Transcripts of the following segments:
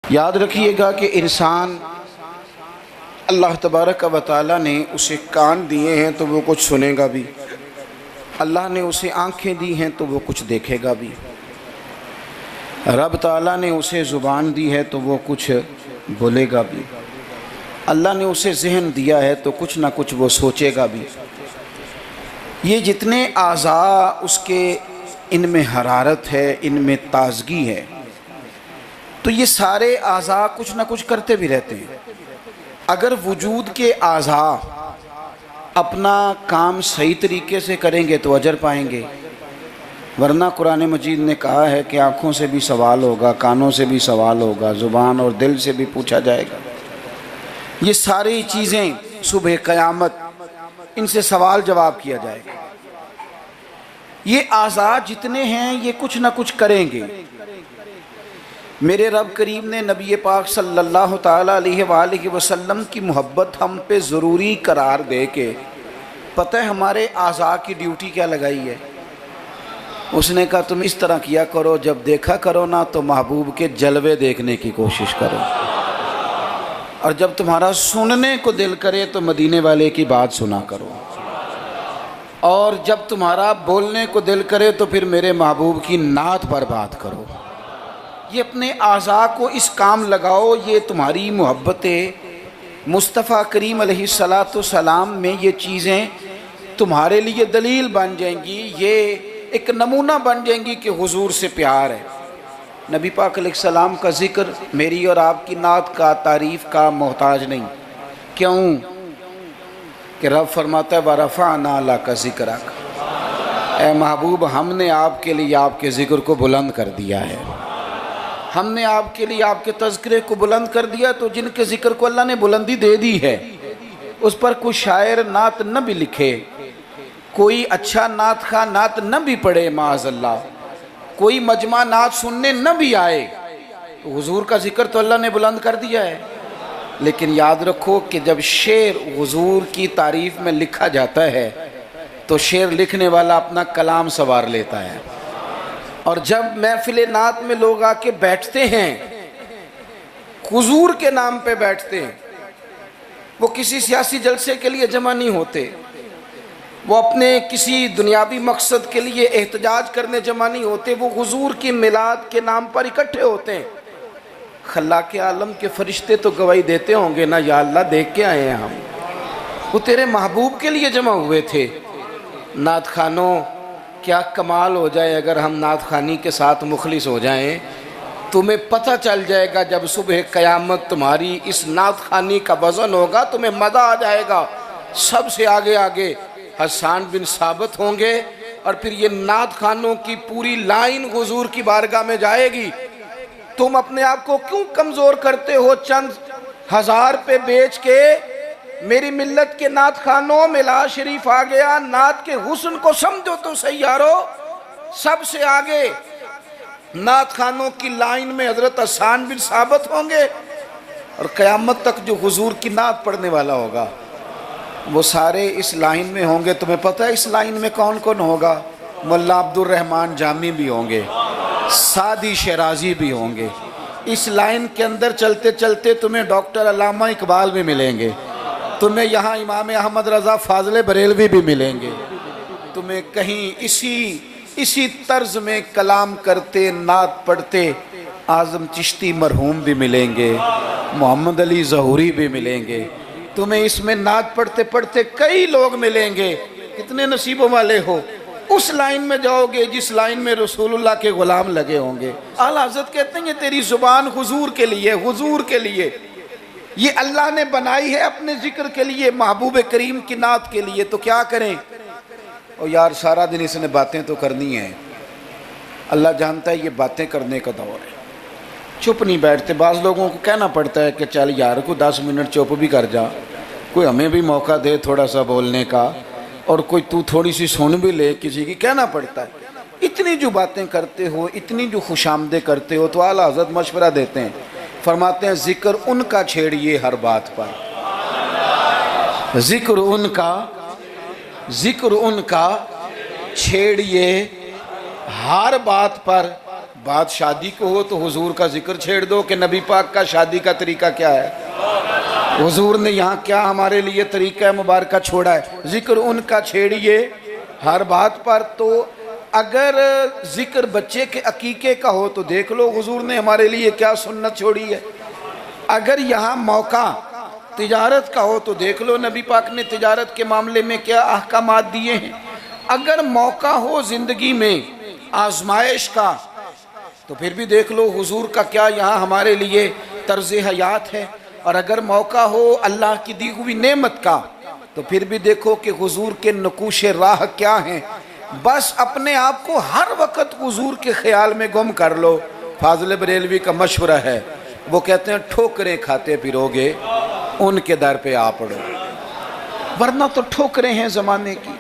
یاد رکھیے گا کہ انسان اللہ تبارک و تعالیٰ نے اسے کان دیے ہیں تو وہ کچھ سنے گا بھی، اللہ نے اسے آنکھیں دی ہیں تو وہ کچھ دیکھے گا بھی، رب تعالیٰ نے اسے زبان دی ہے تو وہ کچھ بولے گا بھی، اللہ نے اسے ذہن دیا ہے تو کچھ نہ کچھ وہ سوچے گا بھی۔ یہ جتنے اعضاء اس کے ان میں حرارت ہے، ان میں تازگی ہے، تو یہ سارے اعضاء کچھ نہ کچھ کرتے بھی رہتے ہیں۔ اگر وجود کے اعضاء اپنا کام صحیح طریقے سے کریں گے تو اجر پائیں گے، ورنہ قرآن مجید نے کہا ہے کہ آنکھوں سے بھی سوال ہوگا، کانوں سے بھی سوال ہوگا، زبان اور دل سے بھی پوچھا جائے گا۔ یہ ساری چیزیں صبح قیامت ان سے سوال جواب کیا جائے گا۔ یہ اعضاء جتنے ہیں یہ کچھ نہ کچھ کریں گے۔ میرے رب کریم نے نبی پاک صلی اللہ تعالیٰ علیہ وآلہ وسلم کی محبت ہم پہ ضروری قرار دے کے پتہ ہے ہمارے اعضاء کی ڈیوٹی کیا لگائی ہے؟ اس نے کہا تم اس طرح کیا کرو، جب دیکھا کرو نا تو محبوب کے جلوے دیکھنے کی کوشش کرو، اور جب تمہارا سننے کو دل کرے تو مدینے والے کی بات سنا کرو، اور جب تمہارا بولنے کو دل کرے تو پھر میرے محبوب کی نعت پر بات کرو۔ یہ اپنے اعضاء کو اس کام لگاؤ، یہ تمہاری محبت مصطفیٰ کریم علیہ السلام میں یہ چیزیں تمہارے لیے دلیل بن جائیں گی، یہ ایک نمونہ بن جائیں گی کہ حضور سے پیار ہے۔ نبی پاک علیہ السلام کا ذکر میری اور آپ کی نعت کا، تعریف کا محتاج نہیں۔ کیوں کہ رب فرماتا ہے وَرَفَعْنَا لَكَ ذِكْرَكَ، اے محبوب ہم نے آپ کے لیے آپ کے ذکر کو بلند کر دیا ہے، ہم نے آپ کے لیے آپ کے تذکرے کو بلند کر دیا۔ تو جن کے ذکر کو اللہ نے بلندی دے دی ہے اس پر کوئی شاعر نعت نہ بھی لکھے، کوئی اچھا نعت خواہ نعت نہ بھی پڑھے معاذ اللہ، کوئی مجمع نعت سننے نہ بھی آئے، تو حضور کا ذکر تو اللہ نے بلند کر دیا ہے۔ لیکن یاد رکھو کہ جب شعر حضور کی تعریف میں لکھا جاتا ہے تو شعر لکھنے والا اپنا کلام سنوار لیتا ہے، اور جب محفل نعت میں لوگ آ کے بیٹھتے ہیں حضور کے نام پہ بیٹھتے ہیں، وہ کسی سیاسی جلسے کے لیے جمع نہیں ہوتے، وہ اپنے کسی دنیاوی مقصد کے لیے احتجاج کرنے جمع نہیں ہوتے، وہ حضور کی میلاد کے نام پر اکٹھے ہوتے ہیں۔ خلاق عالم کے فرشتے تو گواہی دیتے ہوں گے نا، یا اللہ دیکھ کے آئے ہیں ہم، وہ تیرے محبوب کے لیے جمع ہوئے تھے۔ نعت خانوں کیا کمال ہو جائے اگر ہم نعت خوانی کے ساتھ مخلص ہو جائیں، تمہیں پتہ چل جائے گا جب صبح قیامت تمہاری اس نعت خوانی کا وزن ہوگا، تمہیں مزہ آ جائے گا۔ سب سے آگے آگے حسان بن ثابت ہوں گے، اور پھر یہ نعت خوانوں کی پوری لائن حضور کی بارگاہ میں جائے گی۔ تم اپنے آپ کو کیوں کمزور کرتے ہو چند ہزار پہ بیچ کے؟ میری ملت کے نعت خانوں ملا شریف آ گیا، نعت کے حسن کو سمجھو تو صحیح یارو۔ سب سے آگے نعت خانوں کی لائن میں حضرت حسان بن ثابت ہوں گے، اور قیامت تک جو حضور کی نعت پڑھنے والا ہوگا وہ سارے اس لائن میں ہوں گے۔ تمہیں پتہ ہے اس لائن میں کون کون ہوگا؟ ملا عبد الرحمن جامی بھی ہوں گے، سعدی شیرازی بھی ہوں گے۔ اس لائن کے اندر چلتے چلتے تمہیں ڈاکٹر علامہ اقبال بھی ملیں گے، تمہیں یہاں امام احمد رضا فاضل بریلوی بھی ملیں گے، تمہیں کہیں اسی طرز میں کلام کرتے نعت پڑھتے اعظم چشتی مرحوم بھی ملیں گے، محمد علی ظہوری بھی ملیں گے، تمہیں اس میں نعت پڑھتے پڑھتے کئی لوگ ملیں گے۔ کتنے نصیبوں والے ہو، اس لائن میں جاؤ گے جس لائن میں رسول اللہ کے غلام لگے ہوں گے۔ اعلیٰ حضرت کہتے ہیں یہ تیری زبان حضور کے لیے، حضور کے لیے، یہ اللہ نے بنائی ہے اپنے ذکر کے لیے، محبوب کریم کی نعت کے لیے۔ تو کیا کریں؟ اور یار سارا دن اس نے باتیں تو کرنی ہیں، اللہ جانتا ہے یہ باتیں کرنے کا دور ہے، چپ نہیں بیٹھتے۔ بعض لوگوں کو کہنا پڑتا ہے کہ چل یار کو 10 منٹ چپ بھی کر جا، کوئی ہمیں بھی موقع دے تھوڑا سا بولنے کا، اور کوئی تو تھوڑی سی سن بھی لے کسی کی، کہنا پڑتا ہے۔ اتنی جو باتیں کرتے ہو، اتنی جو خوش آمدیں کرتے ہو، تو اعلیٰ حضرت مشورہ دیتے ہیں، فرماتے ہیں ذکر ان کا چھیڑیے ہر بات پر، ذکر ان کا چھیڑیے ہر بات پر، بات شادی کو ہو تو حضور کا ذکر چھیڑ دو کہ نبی پاک کا شادی کا طریقہ کیا ہے، حضور نے یہاں کیا ہمارے لیے طریقہ مبارکہ چھوڑا ہے، ذکر ان کا چھیڑیے ہر بات پر۔ تو اگر ذکر بچے کے عقیقے کا ہو تو دیکھ لو حضور نے ہمارے لیے کیا سنت چھوڑی ہے، اگر یہاں موقع تجارت کا ہو تو دیکھ لو نبی پاک نے تجارت کے معاملے میں کیا احکامات دیے ہیں، اگر موقع ہو زندگی میں آزمائش کا تو پھر بھی دیکھ لو حضور کا کیا یہاں ہمارے لیے طرز حیات ہے، اور اگر موقع ہو اللہ کی دی ہوئی نعمت کا تو پھر بھی دیکھو کہ حضور کے نقوش راہ کیا ہیں۔ بس اپنے آپ کو ہر وقت حضور کے خیال میں گم کر لو۔ فاضل بریلوی کا مشورہ ہے، وہ کہتے ہیں ٹھوکریں کھاتے پھرو گے ان کے در پہ آ پڑو، ورنہ تو ٹھوکریں ہیں زمانے کی،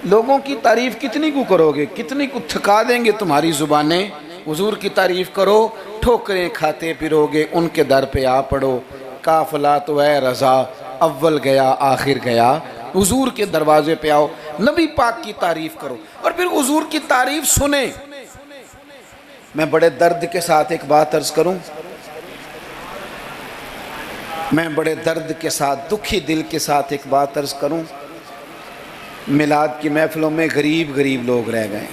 لوگوں کی تعریف کتنی کو کرو گے، کتنی کو تھکا دیں گے تمہاری زبانیں، حضور کی تعریف کرو، ٹھوکریں کھاتے پھرو گے ان کے در پہ آ پڑو۔ قافلہ تو اے رضا اول گیا آخر گیا، حضور کے دروازے پہ آؤ، نبی پاک کی تعریف کرو اور پھر حضور کی تعریف سنیں۔ میں بڑے درد کے ساتھ ایک بات عرض کروں، میں بڑے درد کے ساتھ دکھی دل کے ساتھ ایک بات عرض کروں، میلاد کی محفلوں میں غریب لوگ رہ گئے۔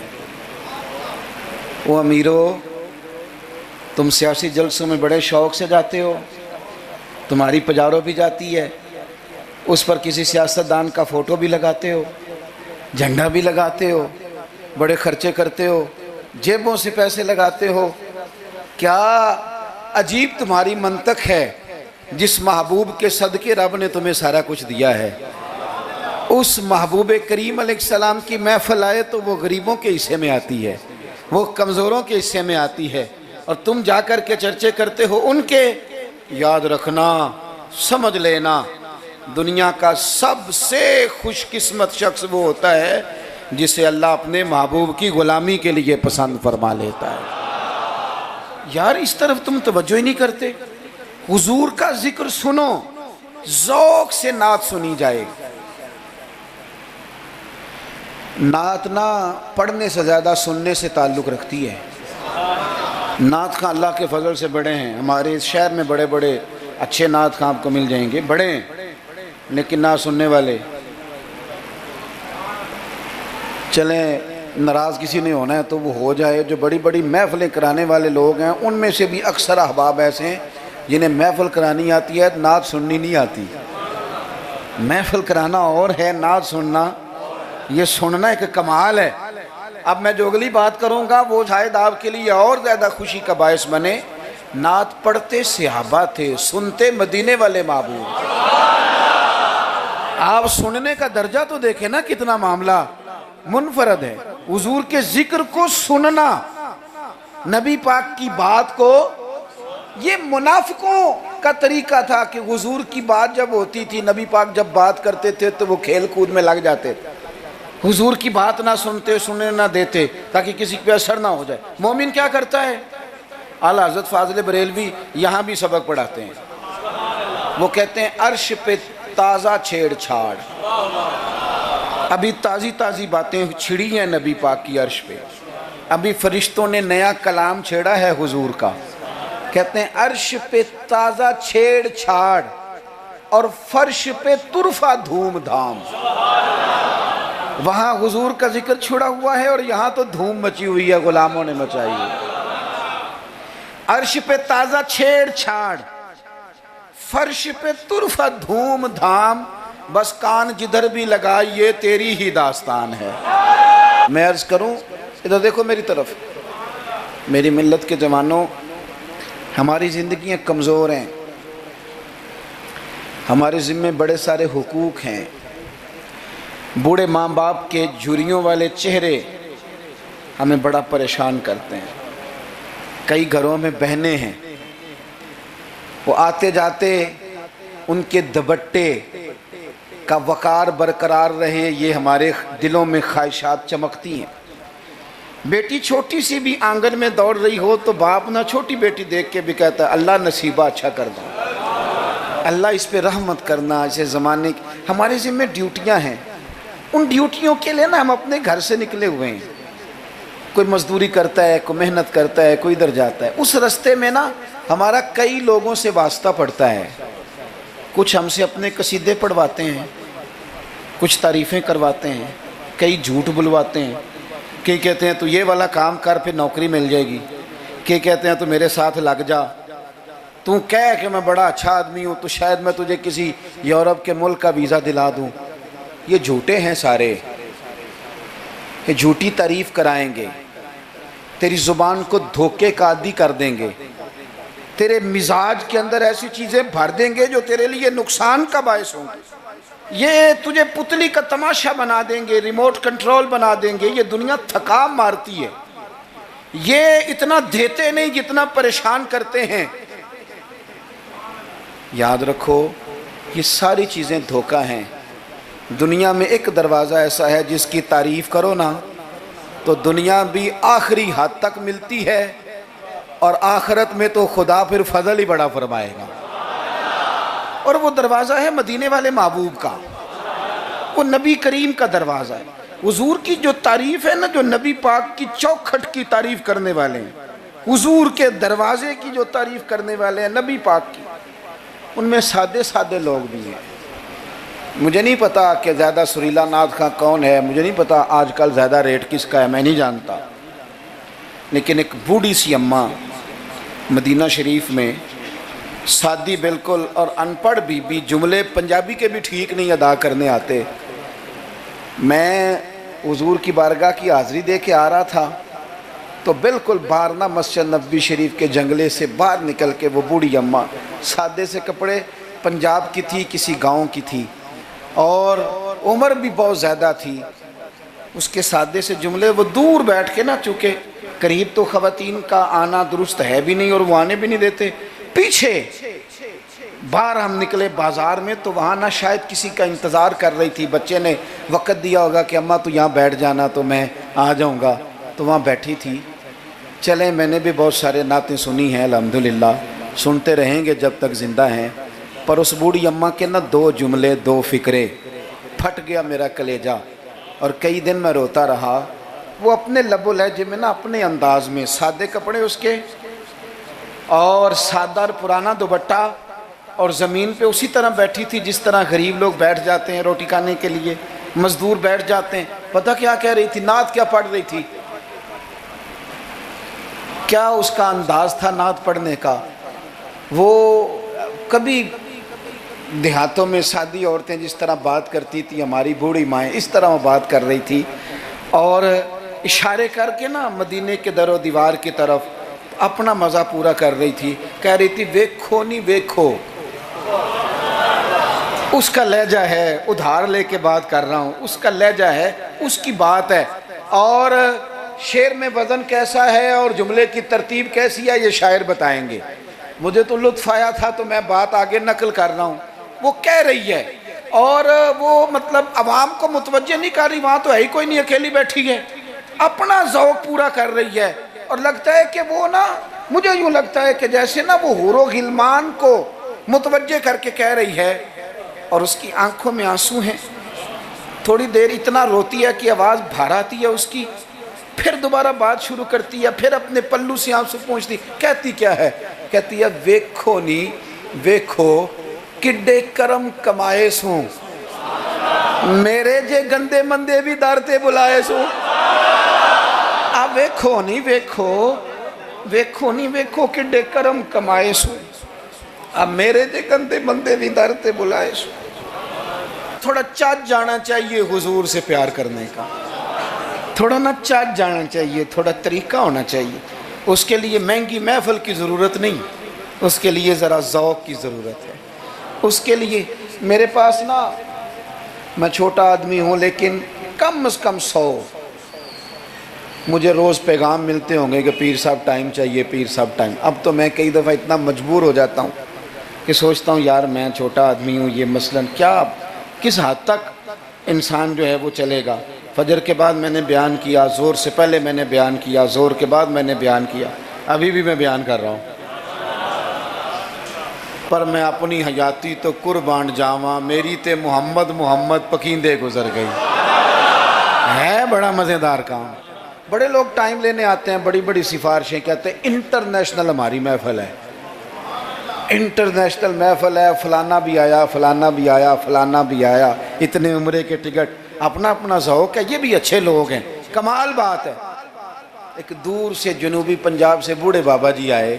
وہ امیرو، تم سیاسی جلسوں میں بڑے شوق سے جاتے ہو، تمہاری پجارو بھی جاتی ہے، اس پر کسی سیاستدان کا فوٹو بھی لگاتے ہو، جھنڈا بھی لگاتے ہو، بڑے خرچے کرتے ہو، جیبوں سے پیسے لگاتے ہو۔ کیا عجیب تمہاری منطق ہے، جس محبوب کے صدقے رب نے تمہیں سارا کچھ دیا ہے، اس محبوب کریم علیہ السلام کی محفل آئے تو وہ غریبوں کے حصے میں آتی ہے، وہ کمزوروں کے حصے میں آتی ہے، اور تم جا کر کے چرچے کرتے ہو ان کے۔ یاد رکھنا، سمجھ لینا، دنیا کا سب سے خوش قسمت شخص وہ ہوتا ہے جسے اللہ اپنے محبوب کی غلامی کے لیے پسند فرما لیتا ہے۔ یار اس طرف تم توجہ ہی نہیں کرتے۔ حضور کا ذکر سنو، ذوق سے نعت سنی جائے۔ نعت نہ پڑھنے سے زیادہ سننے سے تعلق رکھتی ہے۔ نعت خواں اللہ کے فضل سے بڑے ہیں، ہمارے اس شہر میں بڑے بڑے اچھے نعت خواں آپ کو مل جائیں گے، بڑے ہیں، لیکن نعت سننے والے۔ چلیں ناراض کسی نے ہونا ہے تو وہ ہو جائے، جو بڑی بڑی محفلیں کرانے والے لوگ ہیں ان میں سے بھی اکثر احباب ایسے ہیں جنہیں محفل کرانی آتی ہے، نعت سننی نہیں آتی۔ محفل کرانا اور ہے، نعت سننا، یہ سننا ایک کمال ہے۔ اب میں جو اگلی بات کروں گا وہ شاید آپ کے لیے اور زیادہ خوشی کا باعث بنے۔ نعت پڑھتے صحابہ تھے، سنتے مدینے والے محبوب۔ آپ سننے کا درجہ تو دیکھیں نا، کتنا معاملہ منفرد ہے۔ حضور کے ذکر کو سننا، نبی پاک کی بات کو، یہ منافقوں کا طریقہ تھا کہ حضور کی بات جب ہوتی تھی، نبی پاک جب بات کرتے تھے تو وہ کھیل کود میں لگ جاتے تھے، حضور کی بات نہ سنتے، سننے نہ دیتے تاکہ کسی پہ اثر نہ ہو جائے۔ مومن کیا کرتا ہے؟ اعلیٰ حضرت فاضل بریلوی یہاں بھی سبق پڑھاتے ہیں، وہ کہتے ہیں عرش پہ تازہ چھیڑ چھاڑ، ابھی تازی باتیں چھڑی ہیں نبی پاک کی عرش پہ، ابھی فرشتوں نے نیا کلام چھیڑا ہے حضور کا۔ کہتے ہیں عرش پہ تازہ چھیڑ چھاڑ اور فرش پہ طرفہ دھوم دھام۔ وہاں حضور کا ذکر چھڑا ہوا ہے اور یہاں تو دھوم مچی ہوئی ہے، غلاموں نے مچائی ہے۔ عرش پہ تازہ چھیڑ چھاڑ، فرش پہ طرفہ دھوم دھام، بس کان جدھر بھی لگا یہ تیری ہی داستان ہے۔ میں عرض کروں، ادھر دیکھو میری طرف، میری ملت کے جوانوں، ہماری زندگیاں کمزور ہیں، ہمارے ذمے بڑے سارے حقوق ہیں، بوڑھے ماں باپ کے جھریوں والے چہرے ہمیں بڑا پریشان کرتے ہیں۔ کئی گھروں میں بہنیں ہیں، وہ آتے جاتے ان کے دوپٹے کا وقار برقرار رہے، یہ ہمارے دلوں میں خواہشات چمکتی ہیں۔ بیٹی چھوٹی سی بھی آنگن میں دوڑ رہی ہو تو باپ نہ چھوٹی بیٹی دیکھ کے بھی کہتا ہے اللہ نصیبہ اچھا کر دو، اللہ اس پہ رحمت کرنا۔ اسے زمانے کی ہمارے ذمہ ڈیوٹیاں ہیں، ان ڈیوٹیوں کے لیے نا ہم اپنے گھر سے نکلے ہوئے ہیں۔ کوئی مزدوری کرتا ہے، کوئی محنت کرتا ہے، کوئی ادھر جاتا ہے. اس رستے میں نا ہمارا کئی لوگوں سے واسطہ پڑتا ہے. کچھ ہم سے اپنے قصیدے پڑھواتے ہیں، کچھ تعریفیں کرواتے ہیں، کئی جھوٹ بلواتے ہیں. کئی کہتے ہیں تو یہ والا کام کر پھر نوکری مل جائے گی. کئی کہتے ہیں تو میرے ساتھ لگ جا، تو کہہ کہ میں بڑا اچھا آدمی ہوں تو شاید میں تجھے کسی یورپ کے ملک کا ویزا دلا دوں. یہ جھوٹے ہیں سارے، یہ جھوٹی تعریف کرائیں گے، تیری زبان کو دھوکے کا عادی کر دیں گے، تیرے مزاج کے اندر ایسی چیزیں بھر دیں گے جو تیرے لیے نقصان کا باعث ہوں گے. یہ تجھے پتلی کا تماشا بنا دیں گے، ریموٹ کنٹرول بنا دیں گے. یہ دنیا تھکا مارتی ہے. یہ اتنا دیتے نہیں جتنا پریشان کرتے ہیں. یاد رکھو یہ ساری چیزیں دھوکہ ہیں. دنیا میں ایک دروازہ ایسا ہے جس کی تعریف کرو نا تو دنیا بھی آخری حد تک ملتی ہے، اور آخرت میں تو خدا پھر فضل ہی بڑا فرمائے گا. اور وہ دروازہ ہے مدینے والے محبوب کا، وہ نبی کریم کا دروازہ ہے. حضور کی جو تعریف ہے نا، جو نبی پاک کی چوکھٹ کی تعریف کرنے والے ہیں، حضور کے دروازے کی جو تعریف کرنے والے ہیں نبی پاک کی، ان میں سادے سادے لوگ بھی ہیں. مجھے نہیں پتا کہ زیادہ سریلا نعت خواں کون ہے، مجھے نہیں پتا آج کل زیادہ ریٹ کس کا ہے، میں نہیں جانتا. لیکن ایک بوڑھی سی اماں مدینہ شریف میں، سادی بالکل اور ان پڑھ بھی جملے پنجابی کے بھی ٹھیک نہیں ادا کرنے آتے. میں حضور کی بارگاہ کی حاضری دے کے آ رہا تھا تو بالکل باہر نا مسجد نبوی شریف کے جنگلے سے باہر نکل کے وہ بوڑھی اماں، سادے سے کپڑے، پنجاب کی تھی، کسی گاؤں کی تھی، اور عمر بھی بہت زیادہ تھی. اس کے سادے سے جملے، وہ دور بیٹھ کے نا، چونکہ قریب تو خواتین کا آنا درست ہے بھی نہیں اور وہ آنے بھی نہیں دیتے، پیچھے باہر ہم نکلے بازار میں تو وہاں نہ شاید کسی کا انتظار کر رہی تھی. بچے نے وقت دیا ہوگا کہ اماں تو یہاں بیٹھ جانا تو میں آ جاؤں گا، تو وہاں بیٹھی تھی. چلیں میں نے بھی بہت سارے نعتیں سنی ہیں الحمدللہ، سنتے رہیں گے جب تک زندہ ہیں. پر اس بوڑھی اماں کے نا دو جملے، دو فکرے، پھٹ گیا میرا کلیجہ اور کئی دن میں روتا رہا. وہ اپنے لب و لہجے میں نا، اپنے انداز میں، سادے کپڑے اس کے اور سادہ اور پرانا دوپٹہ، اور زمین پہ اسی طرح بیٹھی تھی جس طرح غریب لوگ بیٹھ جاتے ہیں روٹی کھانے کے لیے، مزدور بیٹھ جاتے ہیں. پتہ کیا کہہ رہی تھی؟ نعت کیا پڑھ رہی تھی؟ کیا اس کا انداز تھا نعت پڑھنے کا؟ وہ کبھی دیہاتوں میں سادی عورتیں جس طرح بات کرتی تھی، ہماری بوڑھی مائیں اس طرح وہ بات کر رہی تھی، اور اشارے کر کے نا مدینے کے در و دیوار کی طرف اپنا مزہ پورا کر رہی تھی. کہہ رہی تھی ویکھو نہیں ویکھو. اس کا لہجہ ہے، ادھار لے کے بات کر رہا ہوں، اس کا لہجہ ہے، اس کی بات ہے. اور شعر میں وزن کیسا ہے اور جملے کی ترتیب کیسی ہے یہ شاعر بتائیں گے. مجھے تو لطف آیا تھا تو میں بات آگے نقل کر رہا ہوں. وہ کہہ رہی ہے اور وہ مطلب عوام کو متوجہ نہیں کر رہی، وہاں تو ہے ہی کوئی نہیں، اکیلی بیٹھی ہے، اپنا ذوق پورا کر رہی ہے. اور لگتا ہے کہ وہ نا، مجھے یوں لگتا ہے کہ جیسے نا وہ حور و غلمان کو متوجہ کر کے کہہ رہی ہے، اور اس کی آنکھوں میں آنسو ہیں. تھوڑی دیر اتنا روتی ہے کہ آواز بھار آتی ہے اس کی، پھر دوبارہ بات شروع کرتی ہے، پھر اپنے پلو سے آنسو پوچھتی. کہتی کیا ہے؟ کہتی ہے ویکھو نی ویکھو کڈے کرم کمائے سوں، میرے جے گندے مندے بھی در تے بلائے سوں. اب ویکھو نہیں ویکھو، ویکھو نہیں ویکھو کڈے کرم کمائے سوں، اب میرے جے گندے مندے بھی در تے بلائے سوں. تھوڑا چاچ جانا چاہیے حضور سے پیار کرنے کا، تھوڑا نا چاچ جانا چاہیے، تھوڑا طریقہ ہونا چاہیے. اس کے لیے مہنگی محفل کی ضرورت نہیں، اس کے لیے ذرا ذوق کی ضرورت ہے. اس کے لیے میرے پاس نا، میں چھوٹا آدمی ہوں لیکن کم از کم 100 مجھے روز پیغام ملتے ہوں گے کہ پیر صاحب ٹائم چاہیے، پیر صاحب ٹائم. اب تو میں کئی دفعہ اتنا مجبور ہو جاتا ہوں کہ سوچتا ہوں یار میں چھوٹا آدمی ہوں، یہ مثلاً کیا کس حد تک انسان جو ہے وہ چلے گا. فجر کے بعد میں نے بیان کیا، زور سے پہلے میں نے بیان کیا، زور کے بعد میں نے بیان کیا، ابھی بھی میں بیان کر رہا ہوں. پر میں اپنی حیاتی تو قربان جاواں، میری تے محمد محمد پکیندے گزر گئی. ہے بڑا مزیدار کام. بڑے لوگ ٹائم لینے آتے ہیں، بڑی بڑی سفارشیں، کہتے ہیں انٹرنیشنل ہماری محفل ہے، انٹرنیشنل محفل ہے، فلانا بھی آیا، فلانا بھی آیا، فلانا بھی آیا، اتنے عمرے کے ٹکٹ، اپنا اپنا ذوق ہے، یہ بھی اچھے لوگ ہیں، کمال بات ہے۔ ایک دور سے جنوبی پنجاب سے بوڑھے بابا جی آئے،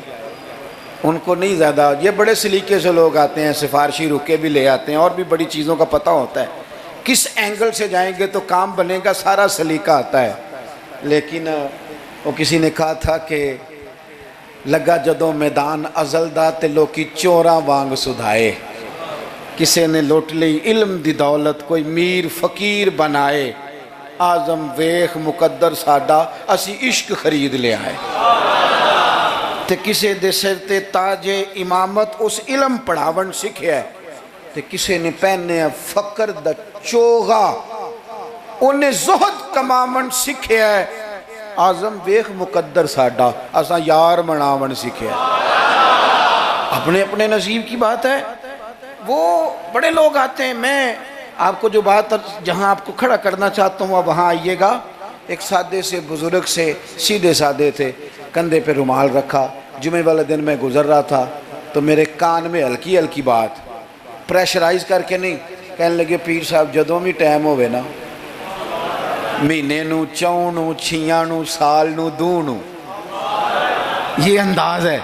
ان کو نہیں زیادہ، یہ بڑے سلیقے سے لوگ آتے ہیں، سفارشی رکے بھی لے آتے ہیں، اور بھی بڑی چیزوں کا پتہ ہوتا ہے، کس اینگل سے جائیں گے تو کام بنے گا، سارا سلیقہ آتا ہے۔ لیکن وہ کسی نے کہا تھا کہ لگا جدوں میدان ازل دا تے لوکی چوراں وانگ سدھائے، کسی نے لوٹ لی علم دی دولت، کوئی میر فقیر بنائے، آزم ویخ مقدر ساڈا اسی عشق خرید لے آئے، تے کسے دے سر تے تاج امامت اس علم پڑھاون سکھیا ہے، تے کسے نے پہنے فقر دا چوغا انہیں زہد کماون سکھیا ہے، آزم ویخ مقدر ساڈا اساں یار مناون سکھیا ہے۔ اپنے اپنے نصیب کی بات ہے۔ وہ بڑے لوگ آتے ہیں، میں آپ کو جو بات جہاں آپ کو کھڑا کرنا چاہتا ہوں وہاں آئیے گا۔ ایک سادے سے بزرگ سے، سیدھے سادے تھے، کندھے پہ رومال رکھا، جمعے والے دن میں گزر رہا تھا تو میرے کان میں ہلکی ہلکی بات، پریشرائز کر کے نہیں، کہنے لگے پیر صاحب جدوں بھی ٹائم ہوئے نا، مہینے نو، چون نو، چھیاں نو، سال نو، دو نو، یہ انداز ہے،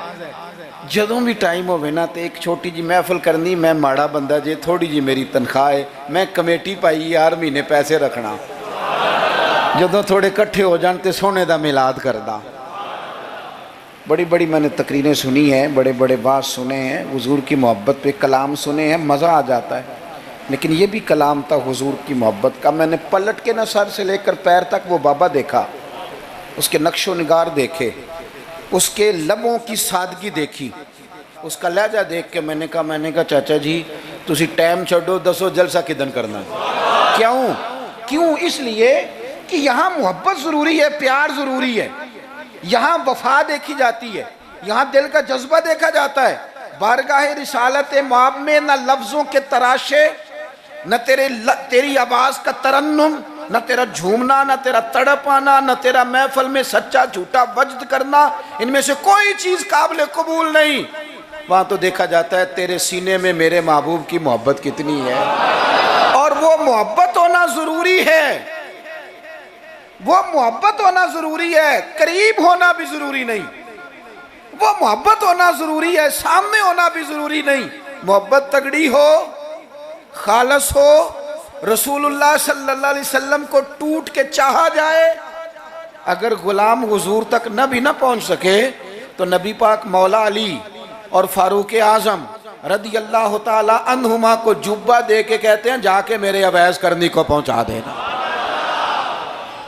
جدوں بھی ٹائم ہوئے نا تے ایک چھوٹی جی محفل کرنی، میں ماڑا بندہ جے، تھوڑی جی میری تنخواہ ہے، میں کمیٹی پائی یار مہینے پیسے رکھنا، جدوں تھوڑے کٹھے ہو جان تے سونے دا میلاد کردہ۔ بڑی بڑی میں نے تقریریں سنی ہیں، بڑے بڑے واعظ سنے ہیں، حضور کی محبت پہ کلام سنے ہیں، مزہ آ جاتا ہے، لیکن یہ بھی کلام تھا حضور کی محبت کا۔ میں نے پلٹ کے نہ سر سے لے کر پیر تک وہ بابا دیکھا، اس کے نقش و نگار دیکھے، اس کے لبوں کی سادگی دیکھی، اس کا لہجہ دیکھ کے میں نے کہا چاچا جی تسی ٹائم چھڑو، دسو جلسہ کدن کرنا ہے؟ کیوں؟ اس لیے کہ یہاں محبت ضروری ہے، پیار ضروری ہے، یہاں وفا دیکھی جاتی ہے، یہاں دل کا جذبہ دیکھا جاتا ہے۔ بارگاہ رسالت مآب میں نہ لفظوں کے تراشے، نہ تیری آواز کا ترنم، نہ تیرا جھومنا، نہ تیرا تڑپ آنا، نہ تیرا محفل میں سچا جھوٹا وجد کرنا، ان میں سے کوئی چیز قابل قبول نہیں۔ وہاں تو دیکھا جاتا ہے تیرے سینے میں میرے محبوب کی محبت کتنی ہے، اور وہ محبت ہونا ضروری ہے، وہ محبت ہونا ضروری ہے، قریب ہونا بھی ضروری نہیں، وہ محبت ہونا ضروری ہے، سامنے ہونا بھی ضروری نہیں۔ محبت تگڑی ہو، خالص ہو، رسول اللہ صلی اللہ علیہ وسلم کو ٹوٹ کے چاہا جائے، اگر غلام حضور تک بھی نہ پہنچ سکے تو نبی پاک مولا علی اور فاروق اعظم رضی اللہ تعالی عنہما کو جبہ دے کے کہتے ہیں جا کے میرے اویس کرنی کو پہنچا دینا۔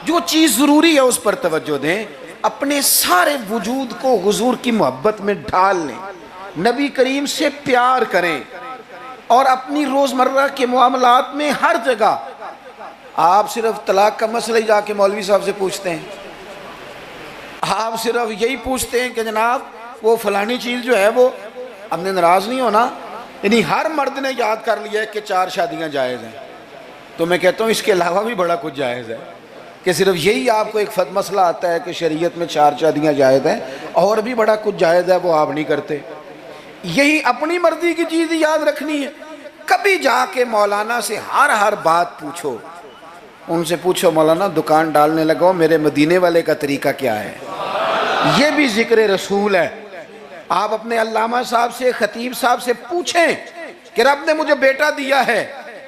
جو چیز ضروری ہے اس پر توجہ دیں، اپنے سارے وجود کو حضور کی محبت میں ڈھال لیں، نبی کریم سے پیار کریں، اور اپنی روزمرہ کے معاملات میں ہر جگہ آپ صرف طلاق کا مسئلہ ہی جا کے مولوی صاحب سے پوچھتے ہیں، آپ صرف یہی پوچھتے ہیں کہ جناب وہ فلانی چیز جو ہے وہ ہم نے ناراض نہیں ہونا، یعنی ہر مرد نے یاد کر لیا ہے کہ 4 شادیاں جائز ہیں، تو میں کہتا ہوں اس کے علاوہ بھی بڑا کچھ جائز ہے، کہ صرف یہی آپ کو ایک مسئلہ آتا ہے کہ شریعت میں 4 شادیاں جائز ہیں، اور بھی بڑا کچھ جائز ہے وہ آپ نہیں کرتے، یہی اپنی مرضی کی چیز یاد رکھنی ہے۔ کبھی جا کے مولانا سے ہر بات پوچھو، ان سے پوچھو مولانا دکان ڈالنے لگو میرے مدینے والے کا طریقہ کیا ہے، یہ بھی ذکر رسول ہے۔ آپ اپنے علامہ صاحب سے، خطیب صاحب سے پوچھیں کہ رب نے مجھے بیٹا دیا ہے،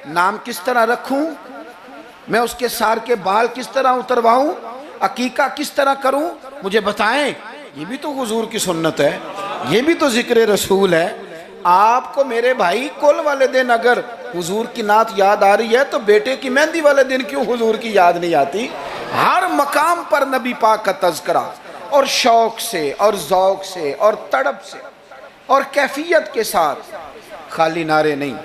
نام کس طرح رکھوں، میں اس کے سار کے بال کس طرح اترواؤں، عقیقہ کس طرح کروں، مجھے بتائیں۔ یہ بھی تو حضور کی سنت ہے، یہ بھی تو ذکر رسول ہے۔ آپ کو میرے بھائی کل والے دن اگر حضور کی نعت یاد آ رہی ہے تو بیٹے کی مہندی والے دن کیوں حضور کی یاد نہیں آتی؟ ہر مقام پر نبی پاک کا تذکرہ، اور شوق سے اور ذوق سے اور تڑپ سے اور کیفیت کے ساتھ، خالی نعرے نہیں۔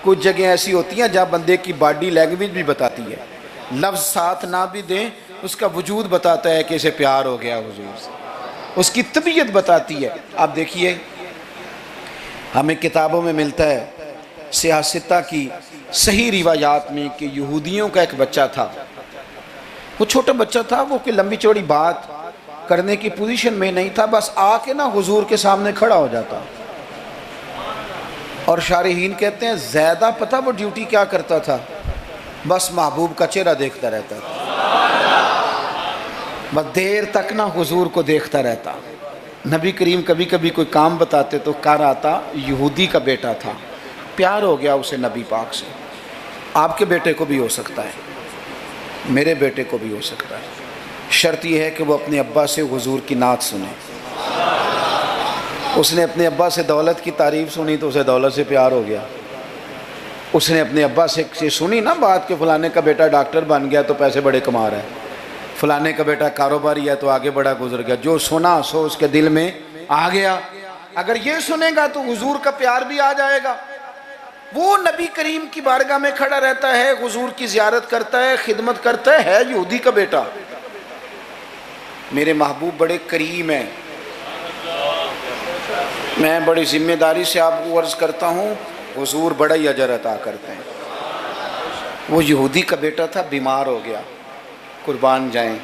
کچھ جگہیں ایسی ہوتی ہیں جہاں بندے کی باڈی لینگویج بھی بتاتی ہے، لفظ ساتھ نہ بھی دیں اس کا وجود بتاتا ہے کہ اسے پیار ہو گیا حضور سے، اس کی طبیعت بتاتی ہے۔ آپ دیکھیے ہمیں کتابوں میں ملتا ہے سیاستہ کی صحیح روایات میں کہ یہودیوں کا ایک بچہ تھا، وہ چھوٹا بچہ تھا، وہ کوئی لمبی چوڑی بات کرنے کی پوزیشن میں نہیں تھا، بس آ کے نا حضور کے سامنے کھڑا ہو جاتا. اور شارحین کہتے ہیں زیادہ پتہ وہ ڈیوٹی کیا کرتا تھا، بس محبوب کا چہرہ دیکھتا رہتا تھا، بس دیر تک نہ حضور کو دیکھتا رہتا. نبی کریم کبھی کبھی کوئی کام بتاتے تو کر آتا، یہودی کا بیٹا تھا، پیار ہو گیا اسے نبی پاک سے. آپ کے بیٹے کو بھی ہو سکتا ہے، میرے بیٹے کو بھی ہو سکتا ہے. شرط یہ ہے کہ وہ اپنے ابا سے حضور کی نعت سنے. اس نے اپنے ابا سے دولت کی تعریف سنی تو اسے دولت سے پیار ہو گیا. اس نے اپنے ابا سے سنی نا بات کہ فلانے کا بیٹا ڈاکٹر بن گیا تو پیسے بڑے کما رہا ہے، فلانے کا بیٹا کاروباری ہے تو آگے بڑا گزر گیا. جو سنا سو اس کے دل میں آ گیا. اگر یہ سنے گا تو حضور کا پیار بھی آ جائے گا. وہ نبی کریم کی بارگاہ میں کھڑا رہتا ہے، حضور کی زیارت کرتا ہے، خدمت کرتا ہے یہودی کا بیٹا. میرے محبوب بڑے کریم ہیں. میں بڑی ذمہ داری سے آپ کو عرض کرتا ہوں، حضور بڑا ہی اجر عطا کرتے ہیں. وہ یہودی کا بیٹا تھا، بیمار ہو گیا، قربان جائیں.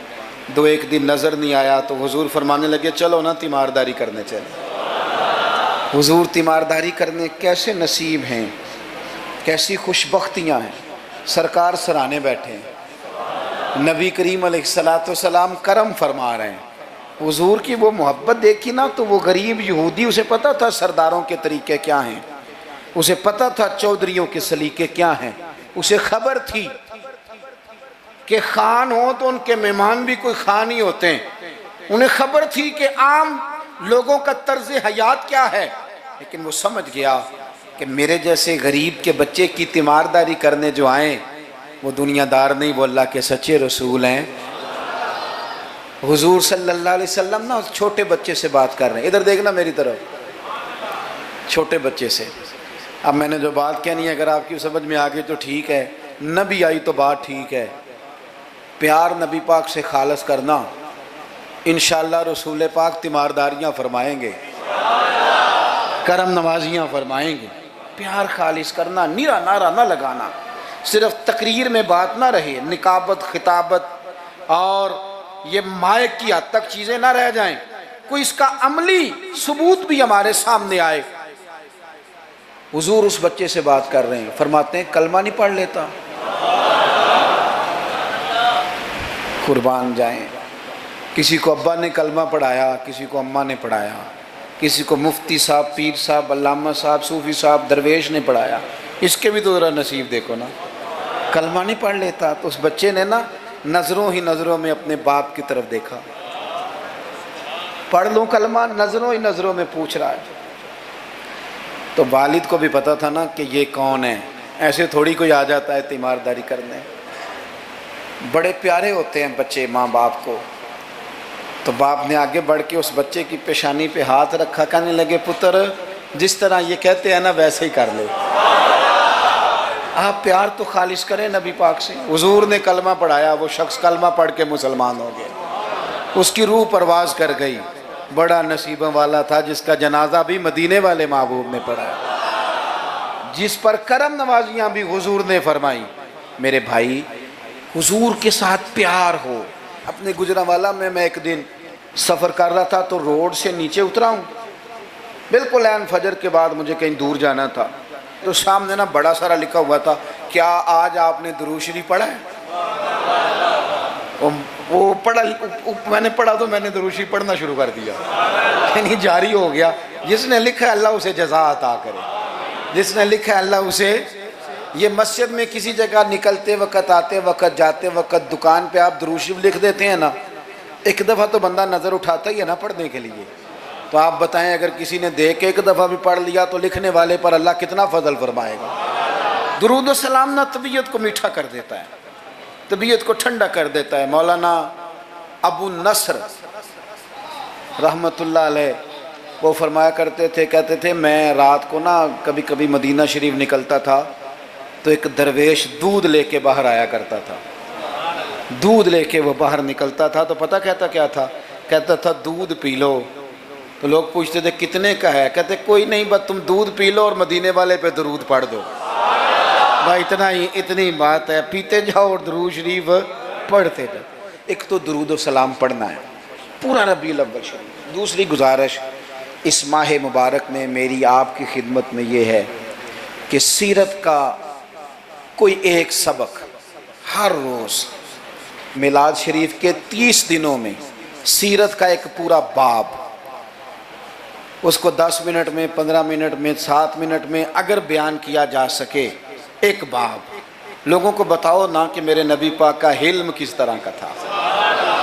دو ایک دن نظر نہیں آیا تو حضور فرمانے لگے چلو نا تیمارداری کرنے چلے. حضور تیمارداری کرنے کیسے نصیب ہیں، کیسی خوش بختیاں ہیں. سرکار سرانے بیٹھے ہیں، نبی کریم علیہ السلام کرم فرما رہے ہیں. حضور کی وہ محبت دیکھی نا تو وہ غریب یہودی، اسے پتہ تھا سرداروں کے طریقے کیا ہیں، اسے پتہ تھا چودھریوں کے سلیقے کیا ہیں، اسے خبر تھی کہ خان ہو تو ان کے مہمان بھی کوئی خان ہی ہوتے ہیں. انہیں خبر تھی کہ عام لوگوں کا طرز حیات کیا ہے. لیکن وہ سمجھ گیا کہ میرے جیسے غریب کے بچے کی تیمارداری کرنے جو آئیں وہ دنیا دار نہیں، وہ اللہ کے سچے رسول ہیں. حضور صلی اللہ علیہ وسلم نا اس چھوٹے بچے سے بات کر رہے ہیں. ادھر دیکھنا میری طرف، چھوٹے بچے سے. اب میں نے جو بات کہنی ہے اگر آپ کی سمجھ میں آ گئی تو ٹھیک ہے، نہ بھی آئی تو بات ٹھیک ہے. پیار نبی پاک سے خالص کرنا، انشاءاللہ رسول پاک تیمارداریاں فرمائیں گے، کرم نوازیاں فرمائیں گے. پیار خالص کرنا، نیرا نعرہ نہ لگانا، صرف تقریر میں بات نہ رہے، نکابت خطابت اور یہ مائک کی حد تک چیزیں نہ رہ جائیں، کوئی اس کا عملی ثبوت بھی ہمارے سامنے آئے. حضور اس بچے سے بات کر رہے ہیں، فرماتے ہیں کلمہ نہیں پڑھ لیتا. قربان جائیں. کسی کو ابا نے کلمہ پڑھایا، کسی کو اماں نے پڑھایا، کسی کو مفتی صاحب، پیر صاحب، علامہ صاحب، صوفی صاحب، درویش نے پڑھایا. اس کے بھی تو ذرا نصیب دیکھو نا، کلمہ نہیں پڑھ لیتا. تو اس بچے نے نا نظروں ہی نظروں میں اپنے باپ کی طرف دیکھا، پڑھ لوں کلمہ، نظروں ہی نظروں میں پوچھ رہا ہے. تو والد کو بھی پتا تھا نا کہ یہ کون ہے، ایسے تھوڑی کوئی آ جاتا ہے تیمارداری کرنے. بڑے پیارے ہوتے ہیں بچے ماں باپ کو. تو باپ نے آگے بڑھ کے اس بچے کی پیشانی پہ ہاتھ رکھا، کہنے لگے پتر جس طرح یہ کہتے ہیں نا ویسے ہی کر لے. آپ پیار تو خالص کریں نبی پاک سے. حضور نے کلمہ پڑھایا، وہ شخص کلمہ پڑھ کے مسلمان ہو گیا، اس کی روح پرواز کر گئی. بڑا نصیبہ والا تھا جس کا جنازہ بھی مدینے والے محبوب نے پڑھا، جس پر کرم نوازیاں بھی حضور نے فرمائی. میرے بھائی حضور کے ساتھ پیار ہو. اپنے گجرانوالہ میں ایک دن سفر کر رہا تھا تو روڈ سے نیچے اترا ہوں، بالکل عین فجر کے بعد مجھے کہیں دور جانا تھا. تو سامنے نا بڑا سارا لکھا ہوا تھا، کیا آج آپ نے درود شریف پڑھا ہے؟ وہ پڑھا، میں نے پڑھا تو میں نے درود شریف پڑھنا شروع کر دیا، یعنی جاری ہو گیا. جس نے لکھا ہے اللہ اسے جزا عطا کرے، جس نے لکھا ہے اللہ اسے. یہ مسجد میں کسی جگہ نکلتے وقت، آتے وقت، جاتے وقت، دکان پہ آپ درود شریف لکھ دیتے ہیں نا، ایک دفعہ تو بندہ نظر اٹھاتا ہی ہے نا پڑھنے کے لیے. تو آپ بتائیں اگر کسی نے دیکھ کے ایک دفعہ بھی پڑھ لیا تو لکھنے والے پر اللہ کتنا فضل فرمائے گا. درود و سلام نا طبیعت کو میٹھا کر دیتا ہے، طبیعت کو ٹھنڈا کر دیتا ہے. مولانا ابو نصر رحمت اللہ علیہ وہ فرمایا کرتے تھے، کہتے تھے میں رات کو نا کبھی کبھی مدینہ شریف نکلتا تھا تو ایک درویش دودھ لے کے باہر آیا کرتا تھا. دودھ لے کے وہ باہر نکلتا تھا تو پتہ کہتا کیا تھا؟ کہتا تھا دودھ پی لو. تو لوگ پوچھتے تھے کتنے کا ہے؟ کہتے کوئی نہیں، بس تم دودھ پی لو اور مدینے والے پہ درود پڑھ دو. بھائی اتنا ہی، اتنی بات ہے، پیتے جاؤ اور درود شریف پڑھتے جاؤ. ایک تو درود و سلام پڑھنا ہے پورا ربیع الاول شریف۔ دوسری گزارش اس ماہ مبارک میں میری آپ کی خدمت میں یہ ہے کہ سیرت کا کوئی ایک سبق ہر روز، میلاد شریف کے 30 دنوں میں سیرت کا ایک پورا باب، اس کو 10 منٹ میں، 15 منٹ میں، 7 منٹ میں اگر بیان کیا جا سکے، ایک باب لوگوں کو بتاؤ نا کہ میرے نبی پاک کا حلم کس طرح کا تھا،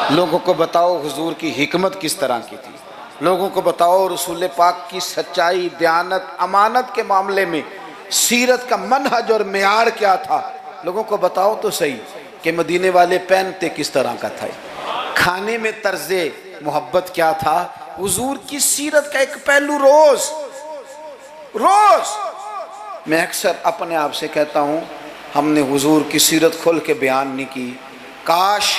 لوگوں کو بتاؤ حضور کی حکمت کس طرح کی تھی، لوگوں کو بتاؤ رسول پاک کی سچائی، دیانت، امانت کے معاملے میں سیرت کا منہج اور معیار کیا تھا، لوگوں کو بتاؤ تو صحیح کہ مدینے والے پہنتے کس طرح کا تھا، کھانے میں طرز محبت کیا تھا، حضور کی سیرت کا ایک پہلو روز میں اکثر اپنے آپ سے کہتا ہوں ہم نے حضور کی سیرت کھول کے بیان نہیں کی، کاش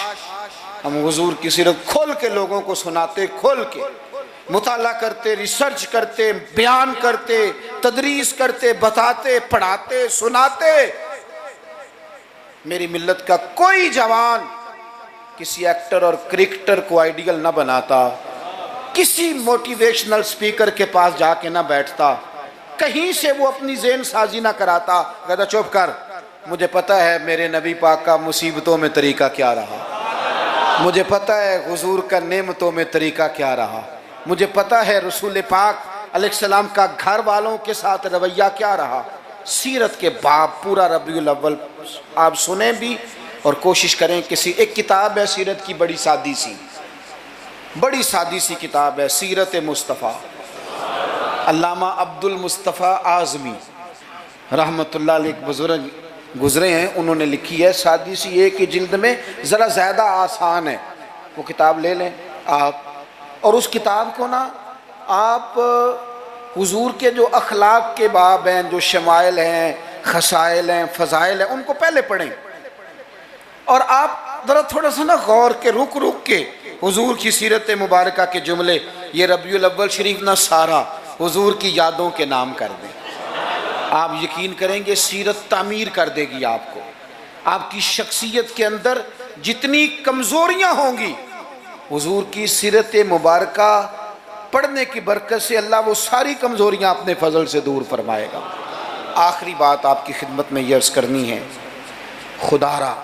ہم حضور کی سیرت کھول کے لوگوں کو سناتے، کھول کے مطالعہ کرتے، ریسرچ کرتے، بیان کرتے، تدریس کرتے، بتاتے، پڑھاتے، سناتے۔ میری ملت کا کوئی جوان کسی ایکٹر اور کرکٹر کو آئیڈیل نہ بناتا، کسی موٹیویشنل سپیکر کے پاس جا کے نہ بیٹھتا، کہیں سے وہ اپنی ذہن سازی نہ کراتا، کہتا چپ کر، مجھے پتہ ہے میرے نبی پاک کا مصیبتوں میں طریقہ کیا رہا، مجھے پتہ ہے حضور کا نعمتوں میں طریقہ کیا رہا، مجھے پتہ ہے رسول پاک علیہ السلام کا گھر والوں کے ساتھ رویہ کیا رہا۔ سیرت کے باب پورا ربیع الاول آپ سنیں بھی اور کوشش کریں۔ ایک کتاب ہے سیرت کی، بڑی سادی سی کتاب ہے، سیرت مصطفیٰ، علامہ عبد المصطفیٰ اعظمی رحمۃ اللہ علیہ ایک بزرگ گزرے ہیں، انہوں نے لکھی ہے، سادی سی ایک ہی جلد میں، ذرا زیادہ آسان ہے، وہ کتاب لے لیں آپ، اور اس کتاب کو نا آپ حضور کے جو اخلاق کے باب ہیں، جو شمائل ہیں، خصائل ہیں، فضائل ہیں، ان کو پہلے پڑھیں، اور آپ ذرا تھوڑا سا نا غور کے رک کے حضور کی سیرت مبارکہ کے جملے، یہ ربیع الاول شریف نہ سارا حضور کی یادوں کے نام کر دیں، آپ یقین کریں گے سیرت تعمیر کر دے گی آپ کو، آپ کی شخصیت کے اندر جتنی کمزوریاں ہوں گی، حضور کی سیرت مبارکہ پڑھنے کی برکت سے اللہ وہ ساری کمزوریاں اپنے فضل سے دور فرمائے گا۔ آخری بات آپ کی خدمت میں یہ عرض کرنی ہے، خدا را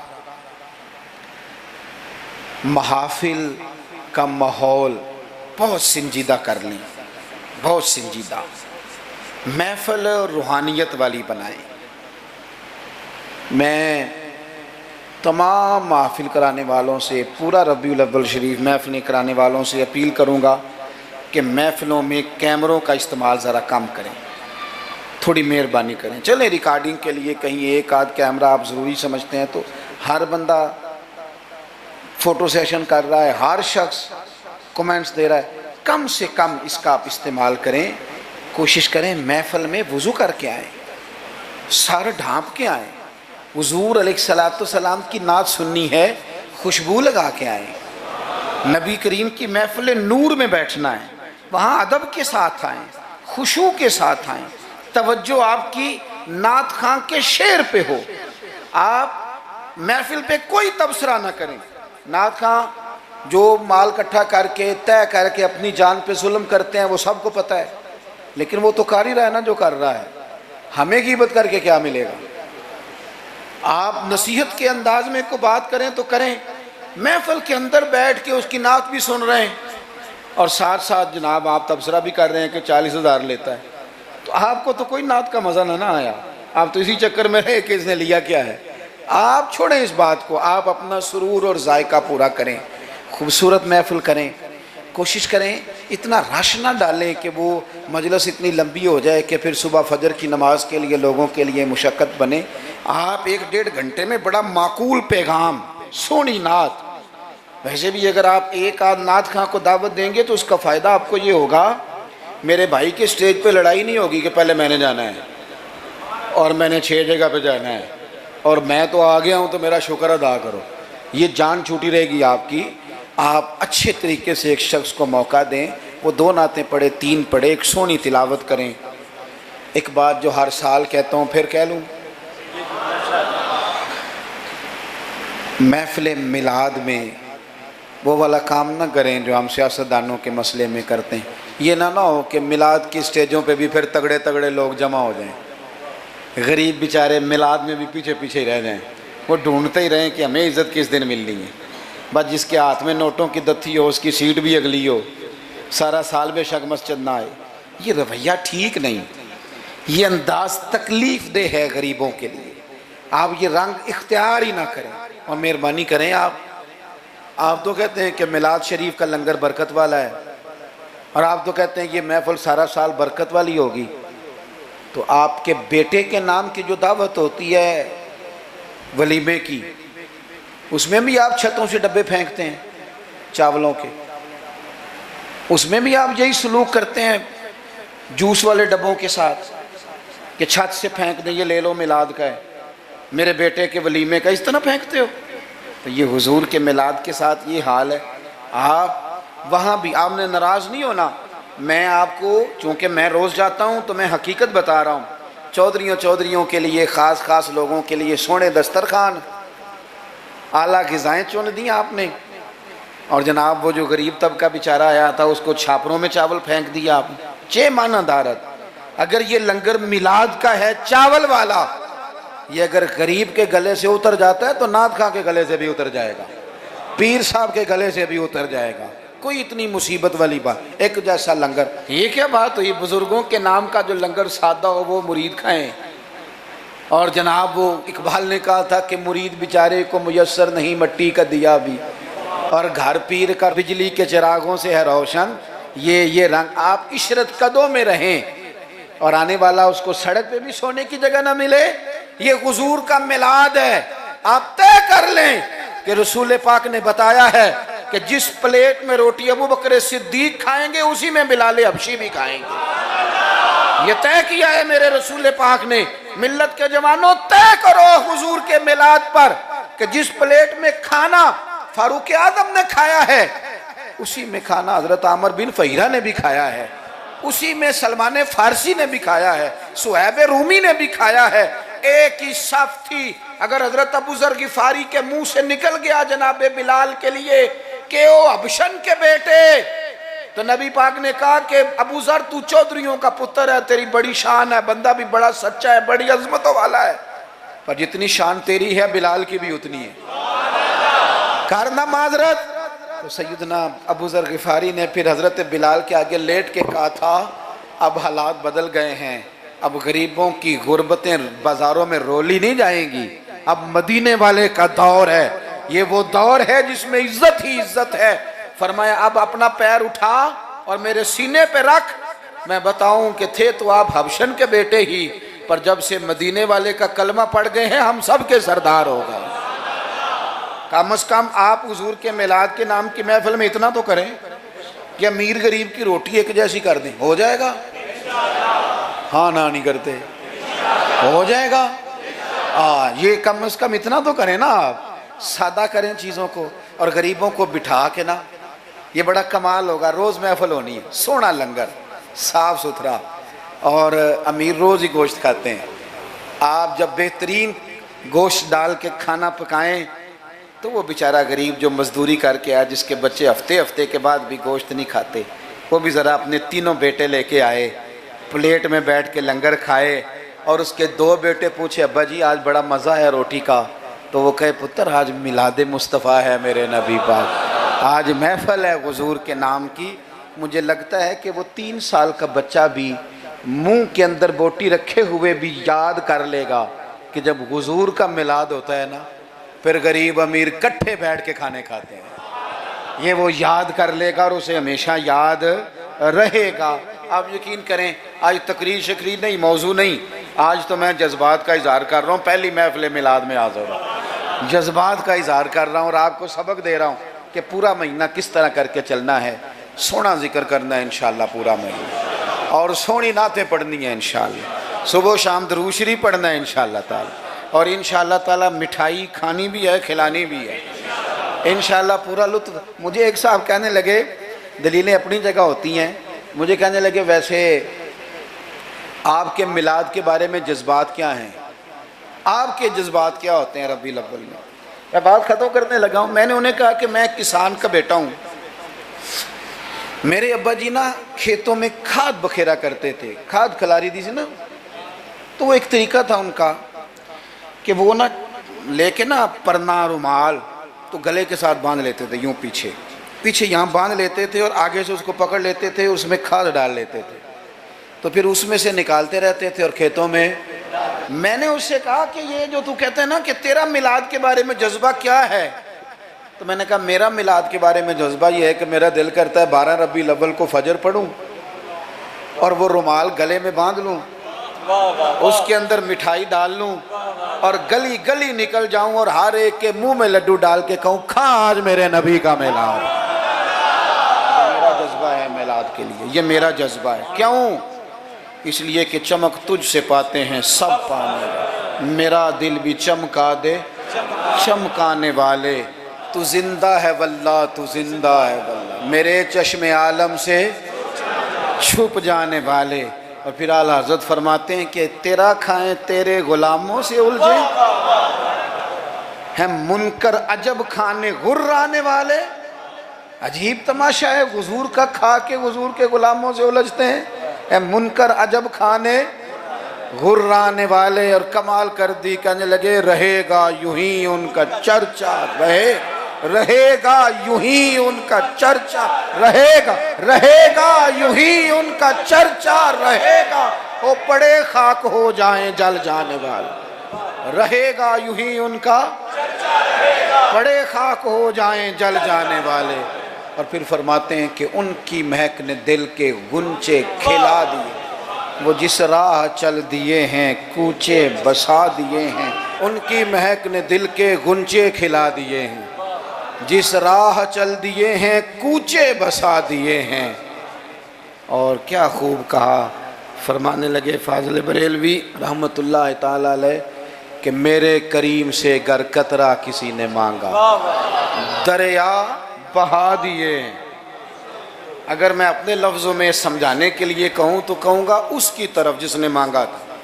محافل کا ماحول بہت سنجیدہ کر لیں، بہت سنجیدہ، محفل روحانیت والی بنائیں۔ میں تمام محافل کرانے والوں سے، پورا ربیع الاول شریف محفلیں کرانے والوں سے اپیل کروں گا کہ محفلوں میں کیمروں کا استعمال ذرا کم کریں، تھوڑی مہربانی کریں۔ چلیں ریکارڈنگ کے لیے کہیں ایک آدھ کیمرہ آپ ضروری سمجھتے ہیں تو ہر بندہ فوٹو سیشن کر رہا ہے، ہر شخص کومنٹس دے رہا ہے، کم سے کم اس کا آپ استعمال کریں۔ کوشش کریں محفل میں وضو کر کے آئیں، سر ڈھانپ کے آئیں، حضور علیہ السلام کی نعت سننی ہے، خوشبو لگا کے آئیں، نبی کریم کی محفل نور میں بیٹھنا ہے، وہاں ادب کے ساتھ آئیں، خشوع کے ساتھ آئیں، توجہ آپ کی نعت خواں کے شعر پہ ہو، آپ محفل پہ کوئی تبصرہ نہ کریں۔ نعت خواں جو مال اکٹھا کر کے طے کر کے اپنی جان پہ ظلم کرتے ہیں وہ سب کو پتہ ہے، لیکن وہ تو کر ہی رہا ہے نا جو کر رہا ہے، ہمیں غیبت کر کے کیا ملے گا؟ آپ نصیحت کے انداز میں کو بات کریں تو کریں، محفل کے اندر بیٹھ کے اس کی نعت بھی سن رہے ہیں اور ساتھ ساتھ جناب آپ تبصرہ بھی کر رہے ہیں کہ 40,000 لیتا ہے، تو آپ کو تو کوئی نعت کا مزہ نہ آیا، آپ تو اسی چکر میں رہے کہ اس نے لیا کیا ہے۔ آپ چھوڑیں اس بات کو، آپ اپنا سرور اور ذائقہ پورا کریں، خوبصورت محفل کریں، کوشش کریں اتنا رش نہ ڈالیں کہ وہ مجلس اتنی لمبی ہو جائے کہ پھر صبح فجر کی نماز کے لیے لوگوں کے لیے مشقت بنے۔ آپ 1-1.5 گھنٹے میں بڑا معقول پیغام، سونی نعت، ویسے بھی اگر آپ ایک آدھ نعت خواں کو دعوت دیں گے تو اس کا فائدہ آپ کو یہ ہوگا، میرے بھائی کے سٹیج پہ لڑائی نہیں ہوگی کہ پہلے میں نے جانا ہے اور میں نے 6 جگہ پہ جانا ہے اور میں تو آ گیا ہوں تو میرا شکر ادا کرو، یہ جان چھوٹی رہے گی آپ کی۔ آپ اچھے طریقے سے ایک شخص کو موقع دیں، وہ 2 نعتیں پڑھے، 3 پڑھے، ایک سونی تلاوت کریں۔ ایک بات جو ہر سال کہتا ہوں پھر کہہ لوں، محفل میلاد میں وہ والا کام نہ کریں جو ہم سیاستدانوں کے مسئلے میں کرتے ہیں۔ یہ نہ ہو کہ میلاد کی سٹیجوں پہ بھی پھر تگڑے تگڑے لوگ جمع ہو جائیں، غریب بیچارے میلاد میں بھی پیچھے پیچھے ہی رہ جائیں، وہ ڈھونڈتے ہی رہیں کہ ہمیں عزت کس دن ملنی ہے۔ بس جس کے ہاتھ میں نوٹوں کی دتھی ہو، اس کی سیٹ بھی اگلی ہو، سارا سال بے شک مسجد نہ آئے۔ یہ رویہ ٹھیک نہیں، یہ انداز تکلیف دہ ہے غریبوں کے لیے۔ آپ یہ رنگ اختیار ہی نہ کریں، اور مہربانی کریں۔ آپ تو کہتے ہیں کہ میلاد شریف کا لنگر برکت والا ہے، اور آپ تو کہتے ہیں یہ محفل سارا سال برکت والی ہوگی، تو آپ کے بیٹے کے نام کی جو دعوت ہوتی ہے ولیمے کی، اس میں بھی آپ چھتوں سے ڈبے پھینکتے ہیں چاولوں کے، اس میں بھی آپ یہی سلوک کرتے ہیں جوس والے ڈبوں کے ساتھ کہ چھت سے پھینک دیں، یہ لے لو میلاد کا ہے، میرے بیٹے کے ولیمے کا، اس طرح پھینکتے ہو۔ تو یہ حضور کے میلاد کے ساتھ یہ حال ہے۔ آپ وہاں بھی آپ نے ناراض نہیں ہونا، میں آپ کو چونکہ میں روز جاتا ہوں تو میں حقیقت بتا رہا ہوں۔ چودھریوں کے لیے، خاص لوگوں کے لیے سونے دسترخوان، اعلیٰ غذائیں چن دیں آپ نے، اور جناب وہ جو غریب طبقہ بیچارہ آیا تھا اس کو چھاپروں میں چاول پھینک دیا آپ نے۔ چے مانا دارت، اگر یہ لنگر میلاد کا ہے چاول والا، یہ اگر غریب کے گلے سے اتر جاتا ہے تو نعت خواں کے گلے سے بھی اتر جائے گا، پیر صاحب کے گلے سے بھی اتر جائے گا۔ کوئی اتنی مصیبت والی بات، ایک جیسا لنگر، یہ کیا بات ہوئی؟ بزرگوں کے نام کا جو لنگر سادہ ہو وہ مرید کھائیں۔ اور جناب وہ اقبال نے کہا تھا کہ مرید بیچارے کو میسر نہیں مٹی کا دیا بھی، اور گھر پیر کا بجلی کے چراغوں سے ہے روشن یہ رنگ۔ آپ عشرت قدوں میں رہیں، اور آنے والا اس کو سڑک پہ بھی سونے کی جگہ نہ ملے۔ یہ حضور کا میلاد ہے، آپ طے کر لیں کہ رسول پاک نے بتایا ہے کہ جس پلیٹ میں روٹی ابو بکر صدیق کھائیں گے اسی میں بلال حبشی بھی کھائیں گے۔ یہ طے کیا ہے میرے رسول پاک نے۔ ملت کے جوانوں طے کرو حضور کے میلاد پر کہ جس پلیٹ میں کھانا فاروق اعظم نے کھایا ہے اسی میں کھانا حضرت عامر بن فہیرہ نے بھی کھایا ہے، اسی میں سلمان فارسی نے بھی کھایا ہے، صہیب رومی نے بھی کھایا ہے۔ ایک ہی صف تھی۔ اگر حضرت ابو ذر غفاری کے منہ سے نکل گیا جناب بلال کے لیے کہ او حبشن کے بیٹے، تو نبی پاک نے کہا کہ ابو ذر تو چودھریوں کا پتر ہے، تیری بڑی شان ہے، بندہ بھی بڑا سچا ہے، بڑی عظمتوں والا ہے، پر جتنی شان تیری ہے بلال کی بھی اتنی ہے، کرنا معذرت۔ تو سیدنا ابو ذر غفاری نے پھر حضرت بلال کے آگے لیٹ کے کہا تھا اب حالات بدل گئے ہیں، اب غریبوں کی غربتیں بازاروں میں رولی نہیں جائیں گی، اب مدینے والے کا دور ہے، یہ وہ دور ہے جس میں عزت ہی عزت ہے۔ فرمایا اب اپنا پیر اٹھا اور میرے سینے پہ رکھ، میں بتاؤں کہ تھے تو آپ حبشن کے بیٹے ہی، پر جب سے مدینے والے کا کلمہ پڑھ گئے ہیں ہم سب کے سردار ہو گئے۔ کم از کم آپ حضور کے میلاد کے نام کی محفل میں اتنا تو کریں کہ امیر غریب کی روٹی ایک جیسی کر دیں، ہو جائے گا؟ ہاں نہ نہیں کرتے، ہو جائے گا؟ یہ کم از کم اتنا تو کریں نا، آپ سادہ کریں چیزوں کو، اور غریبوں کو بٹھا کے نا، یہ بڑا کمال ہوگا۔ روز محفل ہونی ہے، سونا لنگر، صاف ستھرا، اور امیر روز ہی گوشت کھاتے ہیں۔ آپ جب بہترین گوشت ڈال کے کھانا پکائیں تو وہ بیچارہ غریب جو مزدوری کر کے آیا، جس کے بچے ہفتے کے بعد بھی گوشت نہیں کھاتے، وہ بھی ذرا اپنے تینوں بیٹے لے کے آئے، پلیٹ میں بیٹھ کے لنگر کھائے، اور اس کے دو بیٹے پوچھے ابا جی آج بڑا مزہ ہے روٹی کا، تو وہ کہے پتر آج میلاد مصطفیٰ ہے میرے نبی پاک، آج محفل ہے حضور کے نام کی۔ مجھے لگتا ہے کہ وہ 3 سال کا بچہ بھی منہ کے اندر بوٹی رکھے ہوئے بھی یاد کر لے گا کہ جب حضور کا میلاد ہوتا ہے نا پھر غریب امیر کٹھے بیٹھ کے کھانے کھاتے ہیں، یہ وہ یاد کر لے گا اور اسے ہمیشہ یاد رہے گا۔ آپ یقین کریں آج تقریر شکریر نہیں، موضوع نہیں، آج تو میں جذبات کا اظہار کر رہا ہوں، پہلی محفل میلاد میں حاضر ہوں، جذبات کا اظہار کر رہا ہوں اور آپ کو سبق دے رہا ہوں کہ پورا مہینہ کس طرح کر کے چلنا ہے۔ سونا ذکر کرنا ہے انشاءاللہ پورا مہینہ، اور سونی نعتیں پڑھنی ہیں انشاءاللہ، صبح و شام درود شریف پڑھنا ہے انشاءاللہ تعالی، اور انشاءاللہ تعالی مٹھائی کھانی بھی ہے، کھلانی بھی ہے انشاءاللہ، پورا لطف۔ مجھے ایک صاحب کہنے لگے، دلیلیں اپنی جگہ ہوتی ہیں، مجھے کہنے لگے ویسے آپ کے میلاد کے بارے میں جذبات کیا ہیں؟ آپ کے جذبات کیا ہوتے ہیں ربیع الاول میں؟ میں بات ختم کرنے لگا ہوں. میں نے انہیں کہا کہ میں کسان کا بیٹا ہوں. میرے ابا جی نا کھیتوں میں کھاد بکھیرا کرتے تھے, کھاد کھلاری دی سی نا, تو وہ ایک طریقہ تھا ان کا کہ وہ نا لے کے نا پرنا رومال تو گلے کے ساتھ باندھ لیتے تھے, یوں پیچھے یہاں باندھ لیتے تھے اور آگے سے اس کو پکڑ لیتے تھے, اس میں کھاد ڈال لیتے تھے, تو پھر اس میں سے نکالتے رہتے تھے اور کھیتوں میں. میں نے اس سے کہا کہ یہ جو تو کہتے ہیں نا کہ تیرا میلاد کے بارے میں جذبہ کیا ہے, تو میں نے کہا میرا میلاد کے بارے میں جذبہ یہ ہے کہ میرا دل کرتا ہے 12 ربیع الاول کو فجر پڑھوں اور وہ رومال گلے میں باندھ لوں, اس کے اندر مٹھائی ڈال لوں اور گلی گلی نکل جاؤں اور ہر ایک کے منہ میں لڈو ڈال کے کہوں کھا آج میرے نبی کا میلاد. میرا جذبہ ہے میلاد کے لیے, یہ میرا جذبہ ہے. کیوں؟ اس لیے کہ چمک تجھ سے پاتے ہیں سب پانے والے, میرا دل بھی چمکا دے چمکانے والے, تو زندہ ہے واللہ تو زندہ ہے واللہ, میرے چشم عالم سے چھپ جانے والے. اور پھر اعلیٰ حضرت فرماتے ہیں کہ تیرا کھائیں تیرے غلاموں سے الجھیں, ہیں منکر عجب کھانے غرانے والے. عجیب تماشا ہے, حضور کا کھا کے حضور کے غلاموں سے الجھتے ہیں. اے منکر عجب کھانے غرانے والے. اور کمال کر دی, کہنے لگے رہے گا یوں ہی ان کا چرچا, رہے گا یوں ہی ان کا چرچا, رہے گا یوں ہی ان کا چرچا رہے گا, وہ پڑے خاک ہو جائیں جل جانے والے. رہے گا یوں ہی ان کا پڑے خاک ہو جائیں جل جانے والے. اور پھر فرماتے ہیں کہ ان کی مہک نے دل کے غنچے کھلا دیے, وہ جس راہ چل دیے ہیں کوچے بسا دیے ہیں. ان کی مہک نے دل کے غنچے کھلا دیے ہیں, جس راہ چل دیے ہیں کوچے بسا دیے ہیں. اور کیا خوب کہا, فرمانے لگے فاضل بریلوی رحمت اللہ تعالی علیہ کہ میرے کریم سے گر قطرہ کسی نے مانگا دریا بہا دیے. اگر میں اپنے لفظوں میں سمجھانے کے لیے کہوں تو کہوں گا اس کی طرف جس نے مانگا تھا,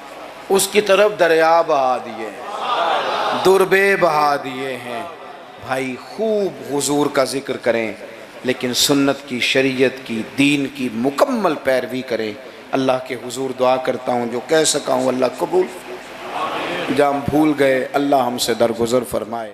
اس کی طرف دریا بہا دیے ہیں, دربے بہا دیے ہیں. بھائی خوب حضور کا ذکر کریں, لیکن سنت کی, شریعت کی, دین کی مکمل پیروی کریں. اللہ کے حضور دعا کرتا ہوں جو کہہ سکا ہوں اللہ قبول, جہاں ہم بھول گئے اللہ ہم سے درگزر فرمائے.